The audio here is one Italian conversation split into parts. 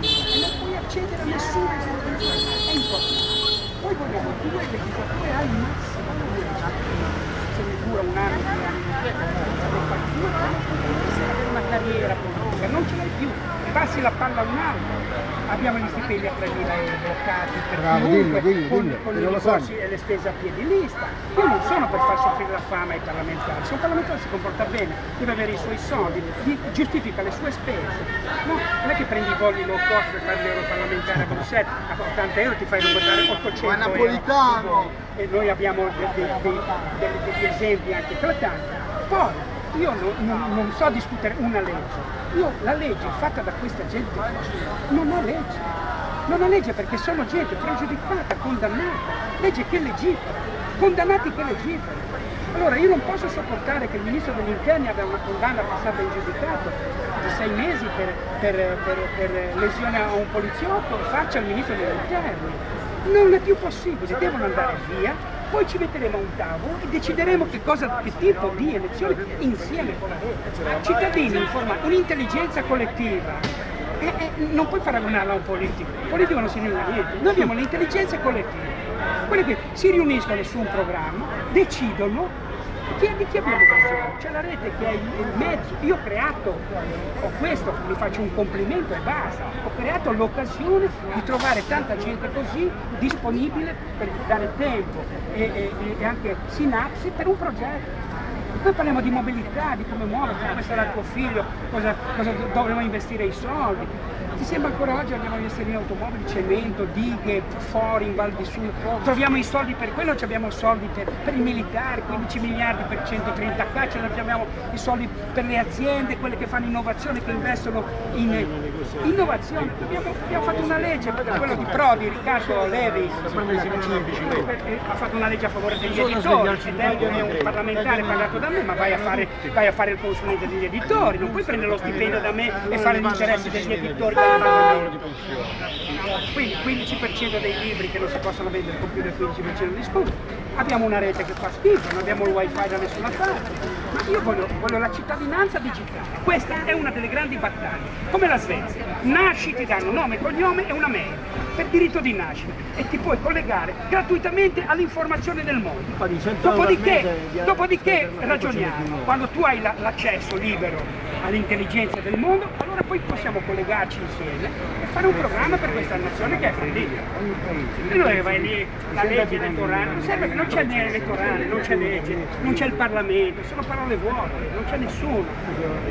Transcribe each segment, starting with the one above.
e non puoi accedere a nessuno è importante. Poi vogliamo tu le legislature al massimo, se ne dura un anno, 2 anni, avere una carriera politica, non ce l'hai più, passi la palla a un altro. Abbiamo gli stipendi a 3.000 euro bloccati per chiunque, con i ricorsi e le spese a piedi lista. Io non sono per far soffrire la fama ai parlamentari, se un parlamentare si comporta bene, deve avere i suoi soldi, giustifica le sue spese. No, non è che prendi i voli low cost per fare l'europarlamentare a Bruxelles, a 80 euro ti fai votare 800 ma napolitano! E noi abbiamo degli esempi anche eclatanti. Poi, io non so discutere una legge, la legge fatta da questa gente non è legge, non è legge perché sono gente pregiudicata, condannata, legge che legifera, condannati che legiferano. Allora io non posso sopportare che il ministro degli interni abbia una condanna passata in giudicato di 6 mesi per lesione a un poliziotto e faccia il ministro degli interni. Non è più possibile, devono andare via. Poi ci metteremo a un tavolo e decideremo che tipo di elezioni insieme con la Lega. Cittadini informati, un'intelligenza collettiva. Non puoi paragonarla a un politico. Il politico non si ne sa niente. Noi abbiamo l'intelligenza collettiva. Quelle che si riuniscono su un programma, decidono. Di chi abbiamo bisogno? C'è la rete che è il mezzo. Io ho creato, mi faccio un complimento e basta, ho creato l'occasione di trovare tanta gente così disponibile per dare tempo e anche sinapsi per un progetto. Poi parliamo di mobilità, di come muoverti, come sarà il tuo figlio, cosa dovremo investire i soldi. Ti sembra ancora oggi abbiamo investito in automobili, cemento, dighe, fori in Val di Sulco, troviamo i soldi per quello, abbiamo soldi per i militari, 15 miliardi per 130K, ce ne abbiamo i soldi per le aziende, quelle che fanno innovazione, che investono in innovazione. Abbiamo fatto una legge, quello di Prodi, Riccardo Levi, ha fatto una legge a favore degli editori, ed è un parlamentare pagato da me, ma vai a fare il consulente degli editori, non puoi prendere lo stipendio da me e fare gli interessi degli editori. Quindi 15% dei libri che non si possono vendere con più del 15% di sconto. Abbiamo una rete che fa schifo, non abbiamo il wifi da nessuna parte. Ma io voglio la cittadinanza digitale. Questa è una delle grandi battaglie. Come la Svezia. Nasci, ti danno nome, cognome e una mail per diritto di nascita e ti puoi collegare gratuitamente all'informazione del mondo. Dopodiché ragioniamo. Quando tu hai l'accesso libero all'intelligenza del mondo, allora poi possiamo collegarci insieme e fare un programma per questa nazione che è fallita. E noi vai lì, la legge elettorale, non serve, non c'è né elettorale, non c'è legge, non c'è il Parlamento, sono parole vuote, non c'è nessuno.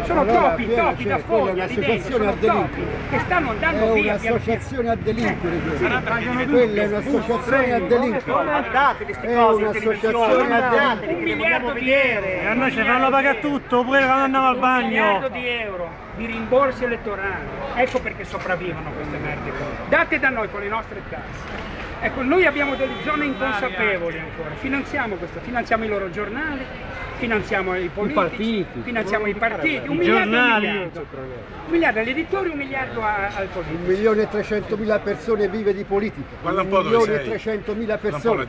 Sono topi da fuori, lì dentro, sono topi che stanno andando via. È un'associazione a delinquere, quella è un'associazione a delinquere. È un'associazione a delinquere. 1 miliardo di euro. A noi ci fanno pagare tutto, pure quando andiamo al bagno. 1 miliardo di euro di rimborsi elettorali. Ecco perché sopravvivono queste merde qua. Date da noi con le nostre tasse. Ecco, noi abbiamo delle zone inconsapevoli ancora. Finanziamo questo, finanziamo i loro giornali, finanziamo i politici, finanziamo i partiti, 1 miliardo. 1 miliardo agli editori, 1 miliardo al politico. 1.300.000 persone vive di politica. 1.300.000 persone.